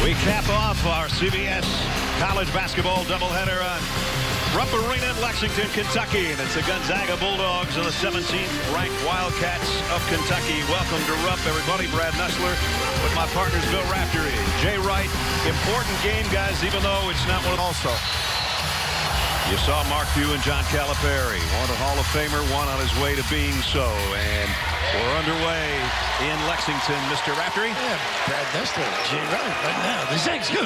We cap off our CBS college basketball doubleheader on Rupp Arena in Lexington, Kentucky. And it's the Gonzaga Bulldogs and the 17th ranked Wildcats of Kentucky. Welcome to Rupp, everybody. Brad Nussler with my partners Bill Raftery, Jay Wright. Important game, guys, even though it's not one. Also, you saw Mark Few and John Calipari, one a Hall of Famer, one on his way to being so. And we're underway in Lexington, Mr. Raftery. Yeah, Brad Nussler, Jay Wright right now. The Zags go.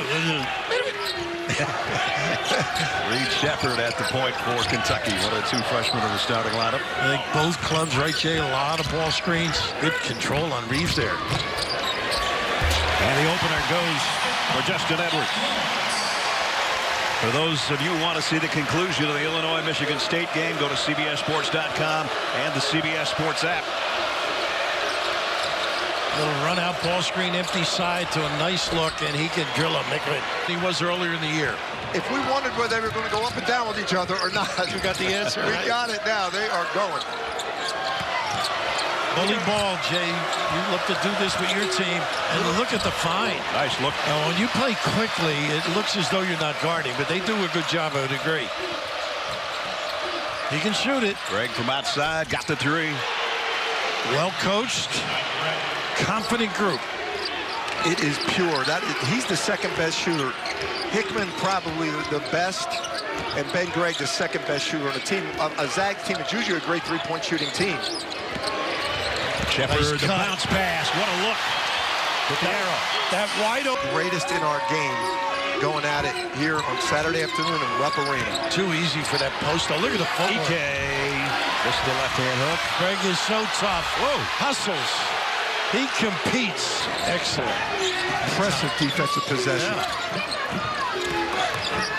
Reed Shepherd at the point for Kentucky. One of the two freshmen in the starting lineup. I think both clubs, right, Jay? A lot of ball screens. Good control on Reeves there. And the opener goes for Justin Edwards. For those of you who want to see the conclusion of the Illinois-Michigan State game, go to CBSSports.com and the CBS Sports app. Little run out ball screen, empty side to a nice look, and he can drill a make it. He was earlier in the year. If we wondered whether they were going to go up and down with each other or not, We got the answer. we right? got it now. They are going. Bully ball, Jay. You look to do this with your team, and look at the find. Nice look. Now, when you play quickly, it looks as though you're not guarding, but they do a good job, I would agree. He can shoot it. Greg from outside got the three. Well coached, confident group. It is pure. He's the second best shooter. Hickman probably the best, and Ben Gregg the second best shooter on the team. A Zag team is usually a great three-point shooting team. Shepherd, Nice the cut. bounce pass. What a look. With the arrow. That wide open. Greatest in our game going at it here on Saturday afternoon in Rupp Arena. Too easy for that post. Oh, look at the footwork. Just the left-hand hook. Greg is so tough. Whoa. Hustles. He competes. Excellent. Impressive defensive possession. Yeah.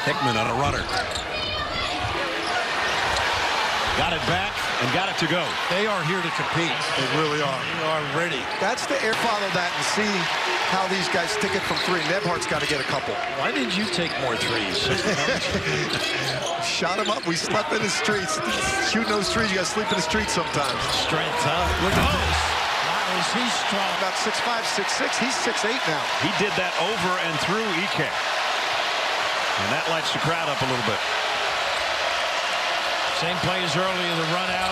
Hickman on a runner. Got it back and got it to go. They are here to compete. They really are. They are ready. That's the air. Follow that and see how these guys stick it from three. Nebhart's got to get a couple. Why did you take more threes? Shot him up. We slept in the streets. Shooting those threes, you got to sleep in the streets sometimes. Strength, huh? Look at this. Wow, is he strong? About 6'5", 6'6". He's 6'8" now. He did that over and through Ike. And that lights the crowd up a little bit. Same play as earlier, the run out.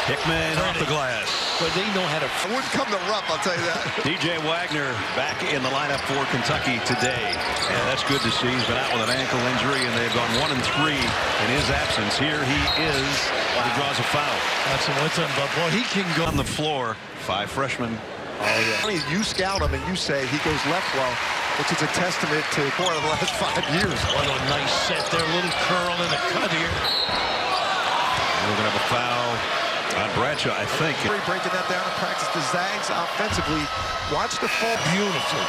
Hickman off the glass. But they know how to. I wouldn't come to Rupp, I'll tell you that. DJ Wagner back in the lineup for Kentucky today. And that's good to see. He's been out with an ankle injury, and they've gone 1 and 3 in his absence. Here he is. Wow. He draws a foul. That's with him, but boy, he can go On the floor, 5 freshmen. Oh, yeah. You scout him and you say he goes left well, which is a testament to 4 of the last 5 years. What a nice set there. A little curl and a cut here. We're going to have a foul on Bradshaw, I think. Breaking that down in practice. The Zags offensively, watch the fall. Beautifully.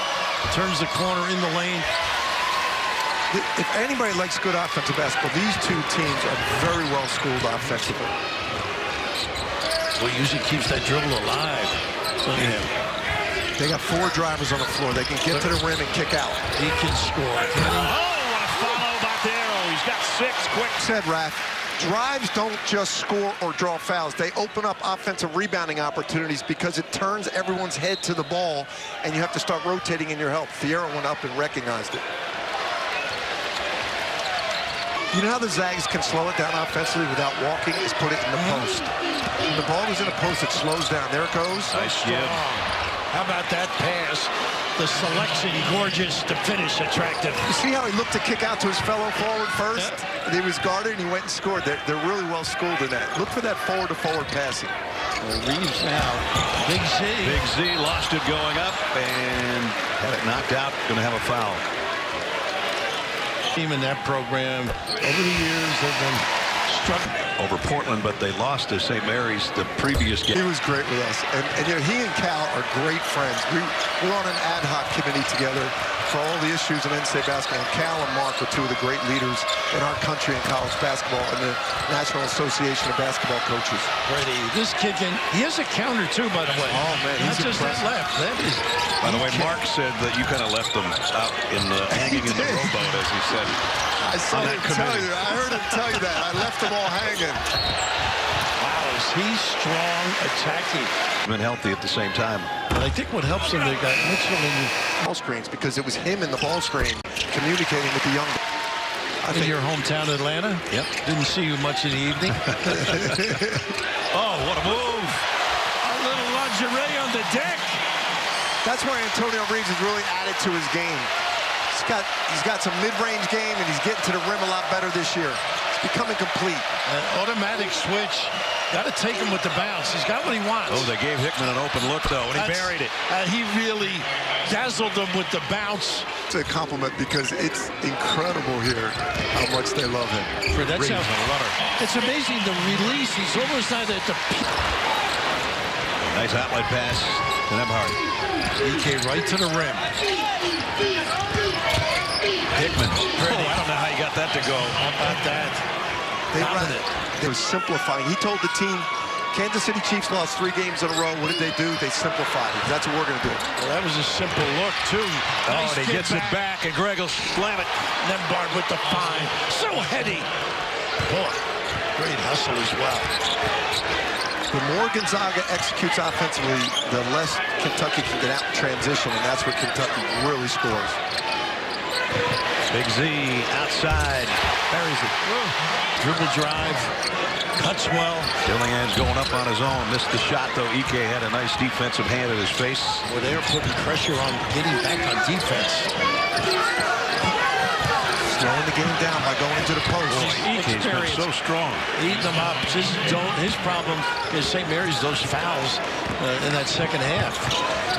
Turns the corner in the lane. If anybody likes good offensive basketball, these two teams are very well schooled offensively. Well, usually keeps that dribble alive. Look at him. They got 4 drivers on the floor. They can get to the rim and kick out. He can score. Oh, what a follow by Darrow. He's got 6 quick. Said Raph, drives don't just score or draw fouls. They open up offensive rebounding opportunities because it turns everyone's head to the ball, and you have to start rotating in your help. Fierro went up and recognized it. You know how the Zags can slow it down offensively without walking is put it in the post. When the ball is in the post, it slows down. There it goes. Nice jib. How about that pass? The selection, gorgeous. The finish, attractive. You see how he looked to kick out to his fellow forward first? And he was guarded and he went and scored. They're really well schooled in that. Look for that forward-to-forward passing. Reeves now. Big Z. Big Z lost it going up and had it knocked out. Going to have a foul. Team in that program over the years have been struck Over Portland, but they lost to St. Mary's the previous game. He was great with us. And you know, he and Cal are great friends. We're on an ad hoc committee together for all the issues in NCAA basketball. And Cal and Mark are 2 of the great leaders in our country in college basketball and the National Association of Basketball Coaches. Brady. This kid can, he has a counter too, by the way. Oh, man, Not he's just that impressive. left. That is. By the way, Mark said that you kind of left them out in the hanging in the rowboat, as he said. I saw on him that tell committee. you. I heard him tell you that. I left them all hanging. Wow, is. He's strong, attacking. Been healthy at the same time. And I think what helps him, they got Mitchell in Ball screens, because it was him in the ball screen communicating with the young. I think your hometown, Atlanta. Yep. Didn't see you much in the evening. Oh, what a move. A little lingerie on the deck. that's where Antonio Reeves has really added to his game. He's got some mid-range game, and he's getting to the rim a lot better this year. It's becoming complete. An automatic switch. Got to take him with the bounce. He's got what he wants. Oh, they gave Hickman an open look, though, and he buried it. He really dazzled them with the bounce. It's a compliment, because it's incredible here how much they love him. That's Reeves on a runner. It's amazing the release. He's almost at the Nice outlet pass to Nemhard. EK right to the rim. Hickman. Oh, I don't know how you got that to go. How about that? They were simplifying. He told the team, Kansas City Chiefs lost 3 games in a row. What did they do? They simplified it. That's what we're going to do. Well, that was a simple look, too. Nice, and he gets it back, and Greg will slam it. Nemhard with the fine. So heady. Boy, great hustle as well. The more Gonzaga executes offensively, the less Kentucky can get out in transition, and that's where Kentucky really scores. Big Z outside. Buries it. Dribble drive. Cuts well. Dillingham's going up on his own. Missed the shot, though. EK had a nice defensive hand at his face. Well, they're putting pressure on getting back on defense. Slowing the game down by going into the post. EK's been so strong. Eating them up. His problem is St. Mary's, those fouls in that second half.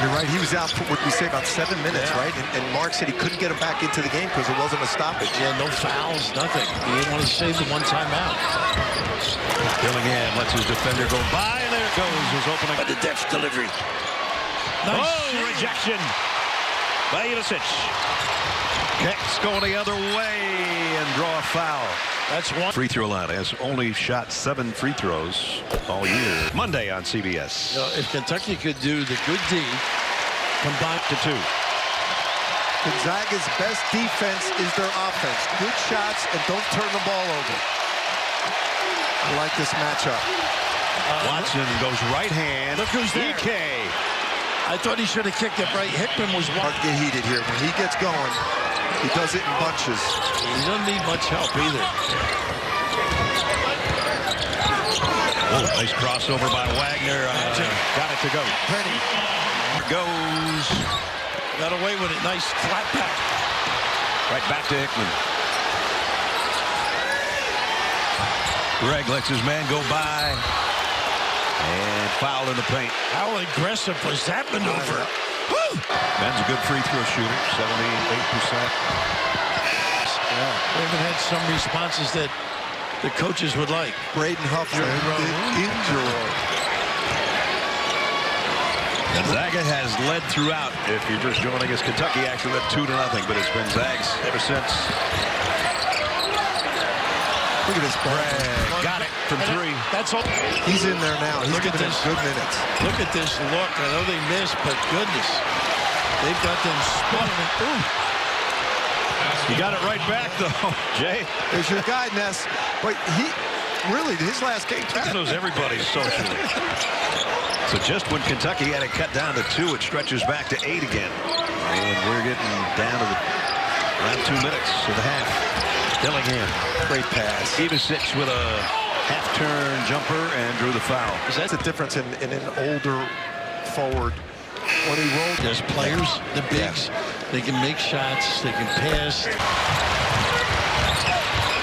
You're right. He was out for what we say about 7 minutes, right? And Mark said he couldn't get him back into the game because it wasn't a stoppage. Yeah, no fouls, nothing. He didn't want to save the one timeout. Dillingham lets his defender go by, and there it goes. His opening. But the depth delivery. Nice rejection by Idisic. Keck's going the other way and draw a foul. That's one. Free throw line has only shot 7 free throws all year. Monday on CBS. If Kentucky could do the good deed, combine to 2. Gonzaga's best defense is their offense. Good shots and don't turn the ball over. I like this matchup. Watson goes right hand. Look who's there. EK. I thought he should have kicked it right. Hickman was Hard to get heated here. When he gets going, he does it in bunches. He doesn't need much help either. Oh, nice crossover by Wagner. Got it to go. Pretty. Goes. Got away with it. Nice flat back. Right back to Hickman. Greg lets his man go by. And foul in the paint. How aggressive was that maneuver? Ben's a good free throw shooter, 78%. Yeah, they haven't had some responses that the coaches would like. Braden Huffman injured. Gonzaga has led throughout. If you're just joining us, Kentucky actually led 2-0, but it's been Zags ever since. Look at this ball. Got it from 3. That's all. He's in there now. He's Look at giving this. him good minutes. Look at this look. I know they missed, but goodness. They've got them spinning. Ooh. You got it right back, though, Jay. There's your guy, Ness. But he really, his last game. He knows everybody socially. So just when Kentucky had it cut down to 2, it stretches back to 8 again. And we're getting down to around 2 minutes of the half. Dillingham. Great pass. Idisic with a half-turn jumper and drew the foul. That's the difference in an older forward. When he rolled, There's players, the bigs, they can make shots, they can pass.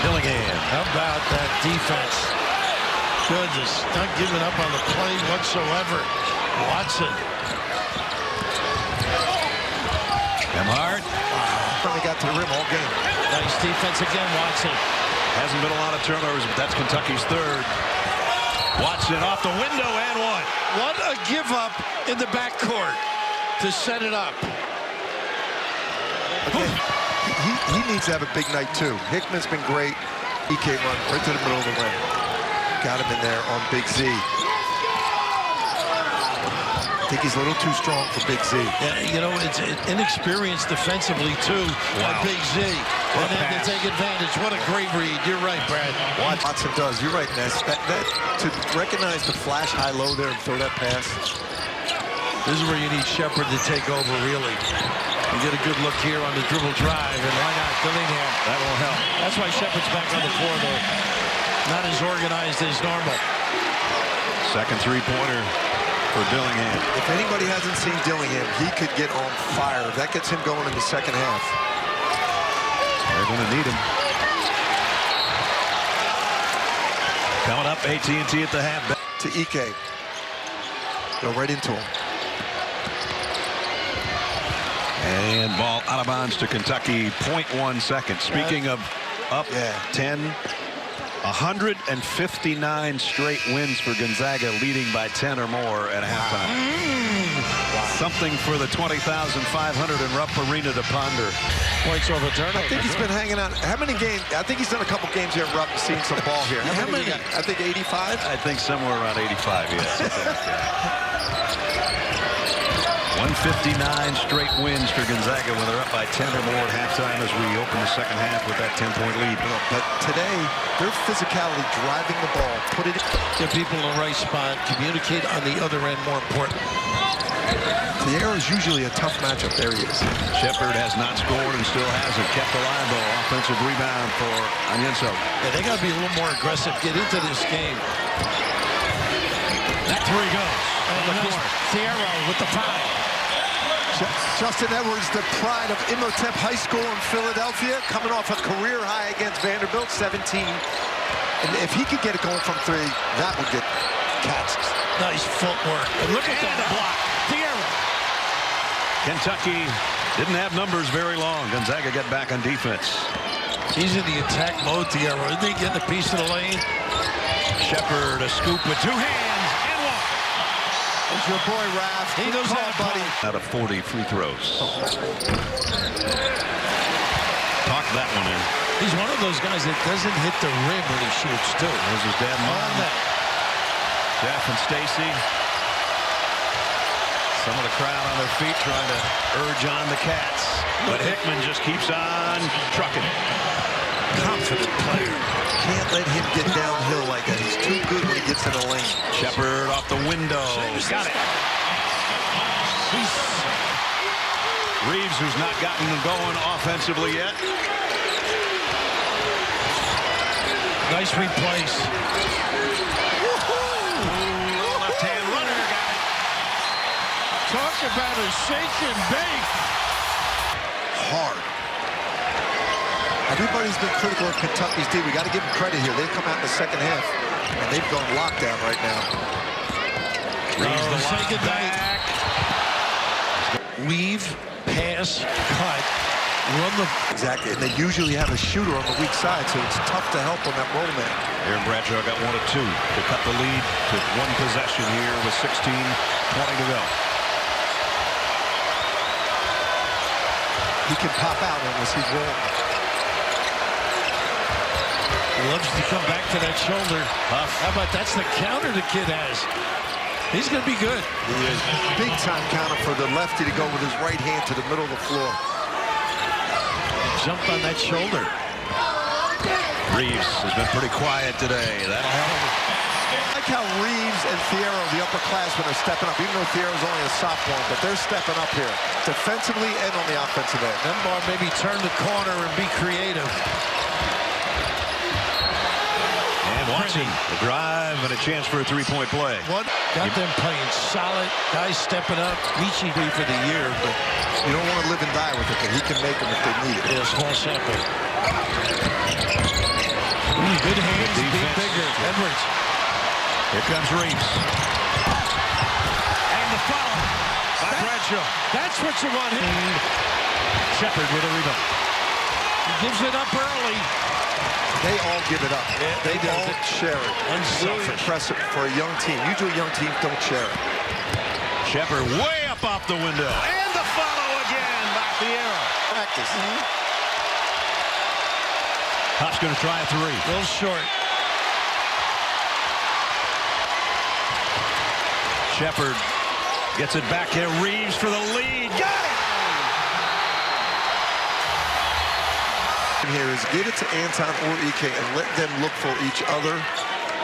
Dillingham. How about that defense? Goodness, not giving up on the play whatsoever. Watson. Nemhard. finally got to the rim all game. Nice defense again, Watson. Hasn't been a lot of turnovers, but that's Kentucky's 3rd. Watson off the window and 1. What a give up in the backcourt to set it up. Again, he needs to have a big night too. Hickman's been great. EK run right to the middle of the rim. Got him in there on Big Z. think he's a little too strong for Big Z. Yeah, you know, it's inexperienced defensively, too, by Big Z. And then to take advantage. What a great read. You're right, Brad. Watson does. You're right, Ness. To recognize the flash high-low there and throw that pass. This is where you need Shepard to take over, really. You get a good look here on the dribble drive, and why not Dillingham? That will help. That's why Shepard's back on the floor, though. Not as organized as normal. Second three-pointer for Dillingham. If anybody hasn't seen Dillingham, he could get on fire. That gets him going in the second half. They're going to need him. Coming up, AT&T at the half. To Ike. Go right into him. And ball out of bounds to Kentucky. 0.1 seconds. Speaking of up 10, 159 straight wins for Gonzaga, leading by 10 or more at halftime. Something for the 20,500 in Rupp Arena to ponder. Points over turnover. I think he's been hanging out. How many games? I think he's done a couple games here in Rupp and seen some ball here. How many? I think 85. I think somewhere around 85, yes. 159 straight wins for Gonzaga when they're up by 10 or more at halftime as we open the second half with that 10-point lead. But today, their physicality, driving the ball, put it. Get people in the right spot, communicate on the other end, more important. Tierra is usually a tough matchup. There he is. Shepard has not scored and still hasn't kept alive, though. Offensive rebound for Anienso. Yeah, they got to be a little more aggressive. Get into this game. That three goes. Tierra with the foul. Justin Edwards, the pride of Imhotep High School in Philadelphia, coming off a career high against Vanderbilt, 17. And if he could get it going from three, that would get catches. Nice footwork. And look at that block. Tierra. Kentucky didn't have numbers very long. Gonzaga got back on defense. He's in the attack mode, Tierra. Isn't he getting a piece of the lane? Shepard, a scoop with two hands. It's your boy, Raph. He knows how to buddy. Out of 40 free throws. Talked that one in. He's one of those guys that doesn't hit the rim when he shoots, too. There's his dad, Mom. Jeff and Stacy. Some of the crowd on their feet trying to urge on the Cats. But Hickman just keeps on trucking. Confident player. Can't let him get downhill like that. He's too good when he gets in the lane. Shepard off the window. Got it. Reeves, who's not gotten them going offensively yet. Nice replace. Left-hand runner got it. Talk about a shake and bake. Hard. Everybody's been critical of Kentucky's D. We got to give them credit here. They've come out in the second half, and they've gone lockdown right now. Reeves the second back. Weave, pass, cut, run the... Exactly, and they usually have a shooter on the weak side, so it's tough to help on that roll man. Aaron Bradshaw got 1 of 2 to cut the lead to one possession here with 16:20 to go. He can pop out unless he's rolling. He loves to come back to that shoulder. How about that's the counter the kid has. He's going to be good. He is. Big time counter for the lefty to go with his right hand to the middle of the floor. Jumped on that shoulder. Reeves has been pretty quiet today. That'll help. I like how Reeves and Tierra, the upperclassmen, are stepping up, even though Tierra's only a sophomore, but they're stepping up here, defensively and on the offensive end. Dunbar maybe turn the corner and be creative. Watson, the drive and a chance for a three-point play. Got them playing solid. Guys stepping up. Michi for the year, but you don't want to live and die with it, but he can make them if they need it. Yeah, small sample. Good hands, being bigger. Edwards. Here comes Reeves. And the foul By Bradshaw. That's what you want him. Shepard with a rebound. He gives it up early. They all give it up. Yeah, they all share it. Really impressive for a young team. Usually young teams don't share it. Shepard way up off the window. And the follow again by Tierra. Practice. Huff's going to try a three. A little short. Shepard Gets it back here. Reeves for the lead. Got it! Here is get it to Anton or EK and let them look for each other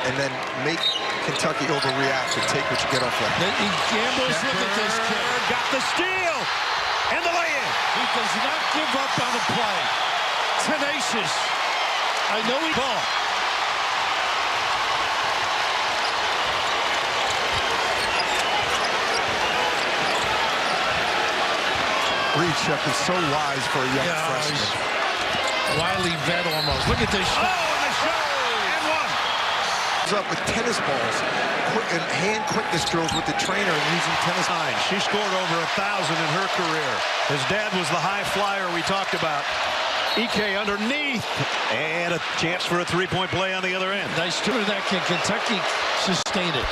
and then make Kentucky overreact and take what you get off that. He gambles. Look at this kid. Got the steal and the lay-in. He does not give up on a play. Tenacious. I know he ball. Reed Shepard's so wise for a young freshman. Wily vet almost. Look at this shot. Oh, and the shot and one. He's up with tennis balls and hand quickness drills with the trainer and using tennis. She scored over 1,000 in her career. His dad was the high flyer we talked about. EK underneath. And a chance for a three-point play on the other end. Nice to that. Can Kentucky sustain it?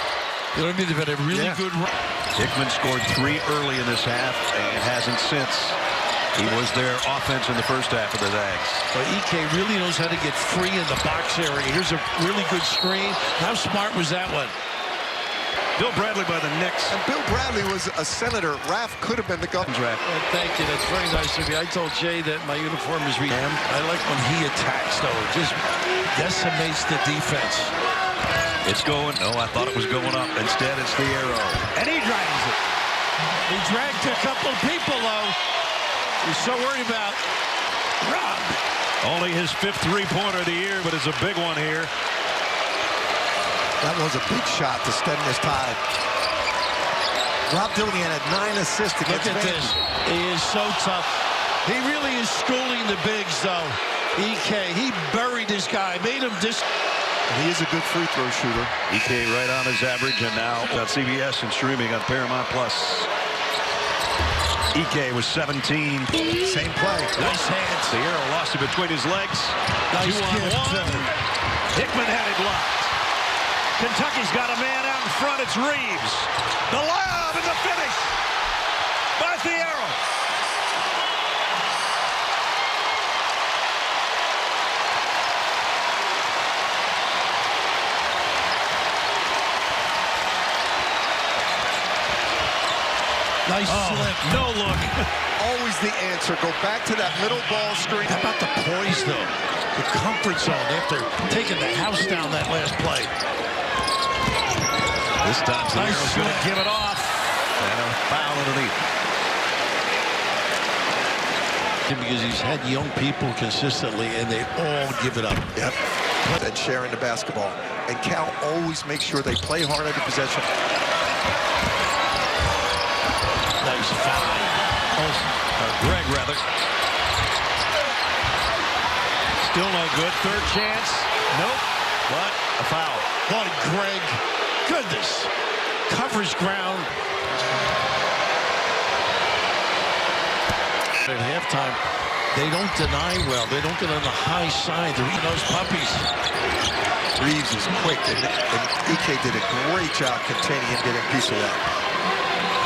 You know what I mean? They've had a really good run. Hickman scored 3 early in this half and hasn't since. He was their offense in the first half of the Zags. But EK really knows how to get free in the box area. Here's a really good screen. How smart was that one? Bill Bradley by the Knicks. And Bill Bradley was a senator. Raph could have been the governor. Thank you. That's very nice of you. I told Jay that my uniform is renamed. I like when he attacks, though. It just decimates the defense. It's going. No, I thought it was going up. Instead, it's the arrow. And he drags it. He dragged a couple people, though. He's so worried about Rob. Only his 5th three-pointer of the year, but it's a big one here. That was a big shot to stem this tide. Rob Dillingham had 9 assists against Look at this. He is so tough. He really is schooling the bigs, though. EK, he buried this guy, made him He is a good free throw shooter. EK right on his average, and now on CBS and streaming on Paramount Plus. EK was 17. Same play. nice hands. The arrow lost it between his legs. Nice 2-on-1. Hickman had it blocked. Kentucky's got a man out in front. It's Reeves. The lob and the finish by Thiero. Nice slip. No look. Always the answer. Go back to that middle ball screen. How about the poise, though? The comfort zone after taking the house down that last play. This time Thiero's Nice going to slip. give it off. And a foul underneath. Because he's had young people consistently, and they all give it up. Yep. And sharing the basketball. And Cal always makes sure they play hard every possession. Nice foul. Greg, rather. Still no good. Third chance. Nope. But a foul. Boy, Greg. Goodness. Covers ground. At halftime, they don't deny well. They don't get on the high side. They're eating those puppies. Reeves is quick, and EK did a great job containing him, getting a piece of that.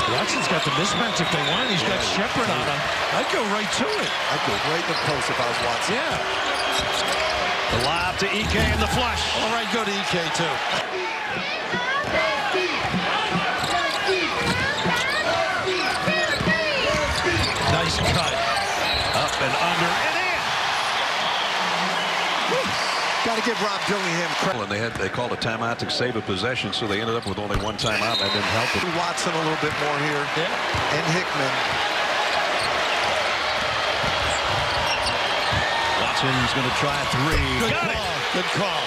Watson's got the mismatch if they want. He's got Shepard on him. I'd go right to it. I'd go right in the post if I was Watson. Yeah. The lob to EK and the flush. All right, go to EK, too. Nice cut. Up and under and in. Got to give Rob Dillingham credit. And they called a timeout to save a possession, so they ended up with only 1 timeout. That didn't help them. Watson a little bit more here. Yeah. And Hickman. Watson's going to try a 3. Good Got call. it. Good call.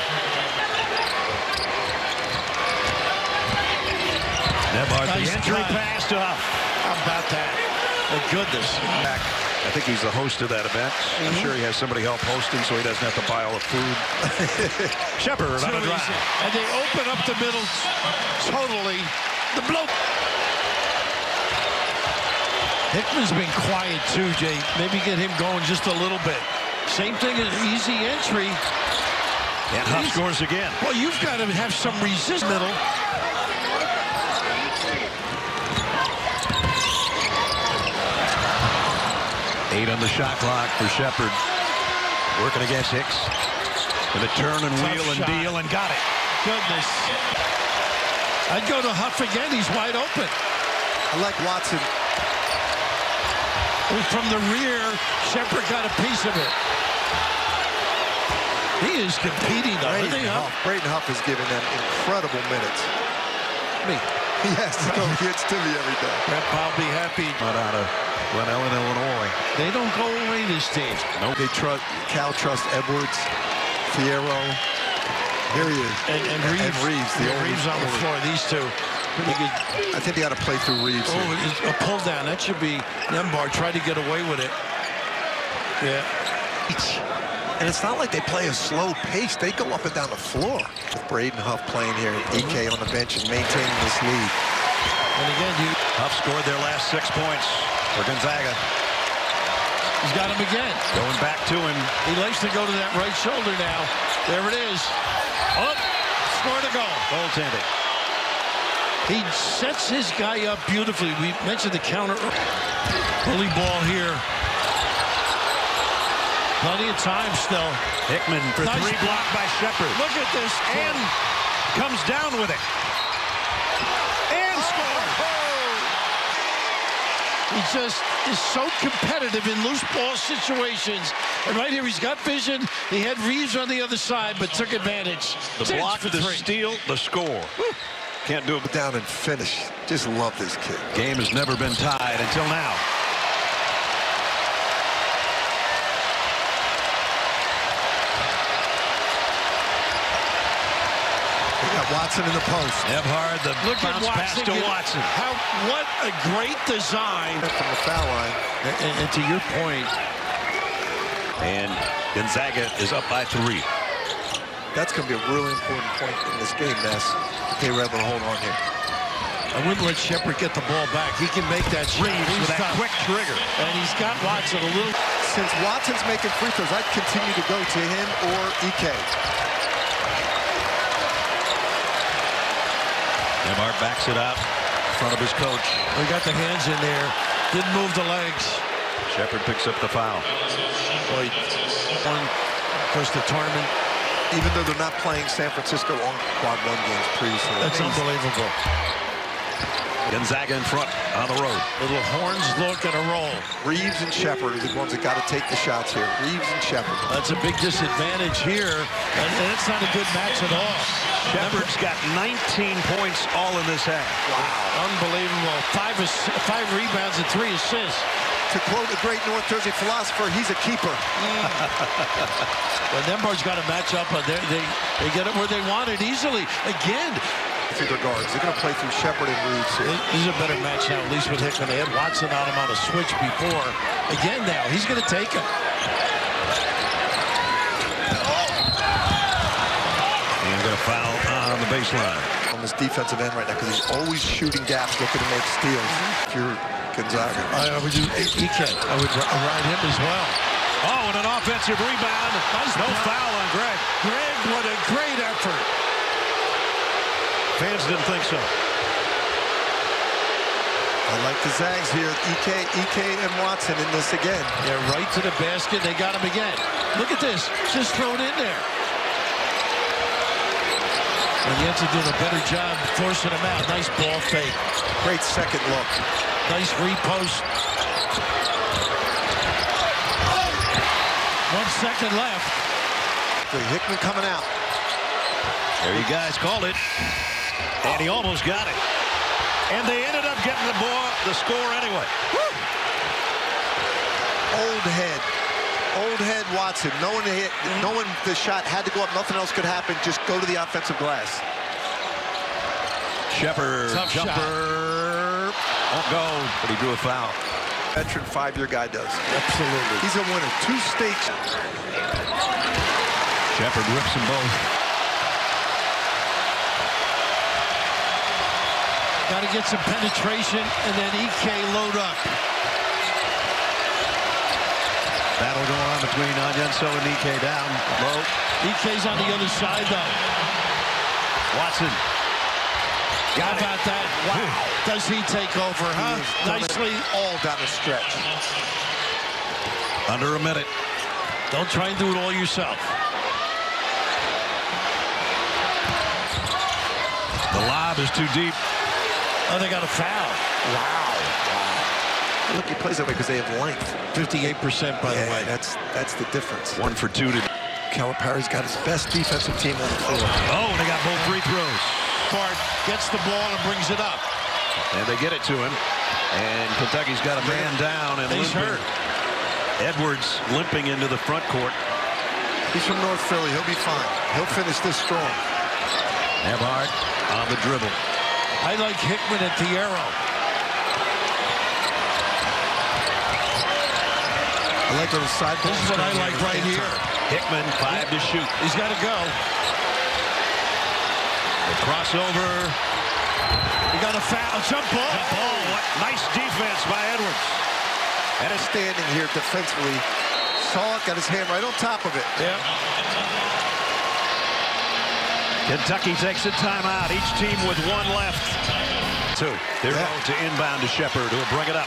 Nebart, the Nice entry cut. pass to Huff. How about that? Oh, goodness. Back. I think he's the host of that event. I'm sure he has somebody help hosting so he doesn't have to buy all the food. Shepard on a drive. And they open up the middle totally. The blow. Hickman's been quiet too, Jay. Maybe get him going just a little bit. Same thing as easy entry. And Huff scores again. Well, you've got to have some resist middle. Eight on the shot clock for Shepard. Working against Hicks. Gonna turn and wheel and deal and got it. Goodness. I'd go to Huff again. He's wide open. I like Watson. From the rear, Shepard got a piece of it. He is competing, though. Braden Huff is giving them incredible minutes. Yes, it's to me every day. I'll be happy. Not out of Glen Ellen, Illinois. They don't go away, this team. Nope. Cal trusts Edwards, Fierro. Here he is. And Reeves. Reeves on the floor. These two. I think they got to play through Reeves. Oh, a pull down. That should be Nembar. Tried to get away with it. Yeah. And it's not like they play a slow pace. They go up and down the floor. With Braden Huff playing here, EK on the bench and maintaining this lead. And again, Huff scored their last 6 points for Gonzaga. He's got him again. Going back to him. He likes to go to that right shoulder now. There it is. Oh, scored a goal. Goaltending. He sets his guy up beautifully. We mentioned the counter. Bully ball here. Plenty of time still. Hickman for Nice. 3, blocked by Shepard. Look at this. And comes down with it. And scores. He just is so competitive in loose ball situations. And right here, he's got vision. He had Reeves on the other side, but took advantage. The block, for the 3. steal, the score. Can't do it. Down and finish. Just love this kid. Game has never been tied until now. Watson in the post. Ebhard, the bounce pass to Watson. What a great design. From the foul line. And to your point. And Gonzaga is up by 3. That's going to be a really important point in this game, Ness. They were able to hold on here. I wouldn't let Shepard get the ball back. He can make that shot. Reeves with that quick trigger. And he's got Watson a little. Since Watson's making free throws, I'd continue to go to him or EK. Nemar backs it up in front of his coach. We got the hands in there. Didn't move the legs. Shepard picks up the foul. Boy, first the tournament. Even though they're not playing San Francisco on quad 1 games previously. That's unbelievable. Gonzaga in front on the road. Little horns look and a roll. Reeves and Shepard are the ones that got to take the shots here. Reeves and Shepard. That's a big disadvantage here. And it's not a good match at all. Shepard's got 19 points all in this half. Wow. Unbelievable. 5 rebounds and 3 assists. To quote a great North Jersey philosopher, he's a keeper. Well, Nembar's got to match up. They get it where they want it easily. Again. Through their guards. They're going to play through Shepard and Reeves here. This is a better match now, at least with Hickman. They had Watson on him on a switch before. Again now, he's going to take him. And got a foul on the baseline. On this defensive end right now, because he's always shooting gaps, looking to make steals. If you're Gonzaga. I would do EK. I would ride him as well. Oh, and an offensive rebound. Nice no block. foul on Greg. Greg, what a great effort. Fans didn't think so. I like the Zags here. EK and Watson in this again. They're right to the basket. They got him again. Look at this. Just throw it in there. And Jens doing a better job forcing him out. Nice ball fake. Great second look. Nice repost. 1 second left. Hickman coming out. There you guys called it. And he almost got it. And they ended up getting the score anyway. Woo! Old head Watson. Knowing the shot had to go up, nothing else could happen. Just go to the offensive glass. Shepard, Tough jumper. Won't go, but he drew a foul. Veteran 5-year guy does. Absolutely. He's a winner. 2 stakes. Shepard rips them both. Got to get some penetration, and then EK load up. Battle going on between Onyenso and EK down low. EK's on the other side, though. Watson. How about that? Wow. Does he take over, huh? Nicely. All down the stretch. Under a minute. Don't try and do it all yourself. The lob is too deep. Oh, they got a foul. Wow. Look, he plays that way because they have length. 58%, by the way. That's the difference. 1 for 2 to. Calipari's got his best defensive team on the floor. Oh, they got both free throws. Bart gets the ball and brings it up. And they get it to him. And Kentucky's got a man down. And He's hurt. Edwards limping into the front court. He's from North Philly. He'll be fine. He'll finish this strong. Ebhart on the dribble. I like Hickman at the arrow. I like those side balls. This is what I like right here. Hickman, 5 to shoot. He's got to go. The crossover. He got a foul. Jump ball. What nice defense by Edwards. And is standing here defensively. Saw it, got his hand right on top of it. Yeah. Kentucky takes a timeout. Each team with 1 left. 2. They're going to inbound to Shepard, who will bring it up.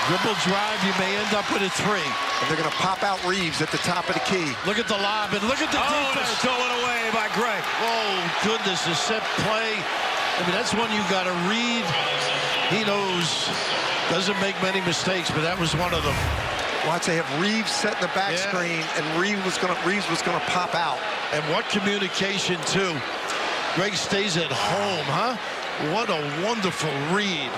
Dribble drive, you may end up with a 3. And they're going to pop out Reeves at the top of the key. Look at the lob and look at the And defense. it's stolen away by Greg. Oh, goodness, a set play. I mean, that's one you got to read. He knows, doesn't make many mistakes, but that was one of them. Watch, they have Reeves setting the back screen, and Reeves was going to pop out. And what communication, too. Greg stays at home, huh? What a wonderful read.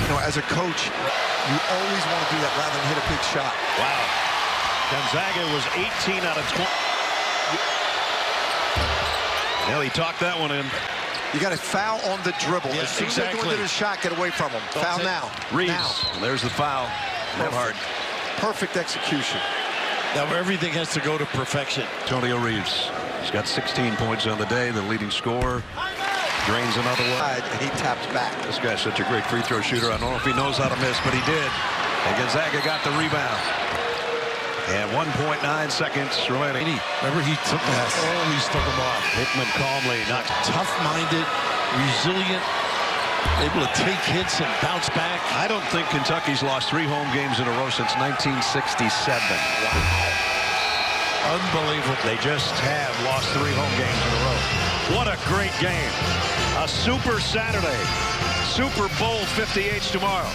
You know, as a coach, you always want to do that rather than hit a big shot. Wow. Gonzaga was 18 out of 20. Well, he talked that one in. You got to foul on the dribble. Yeah, as soon as they go into the shot, get away from him. Foul now. Reeves. Now. There's the foul. Nebhart. Perfect execution. Now everything has to go to perfection. Antonio Reeves. He's got 16 points on the day, the leading scorer. Drains another one. And he taps back. This guy's such a great free throw shooter. I don't know if he knows how to miss, but he did. And Gonzaga got the rebound. And 1.9 seconds remaining. Remember, he took always took him off. Hickman calmly knocked. Tough-minded, resilient, able to take hits and bounce back. I don't think Kentucky's lost 3 home games in a row since 1967. Wow. Unbelievable. They just have lost 3 home games in a row. What a great game. A super Saturday. Super Bowl 58 tomorrow.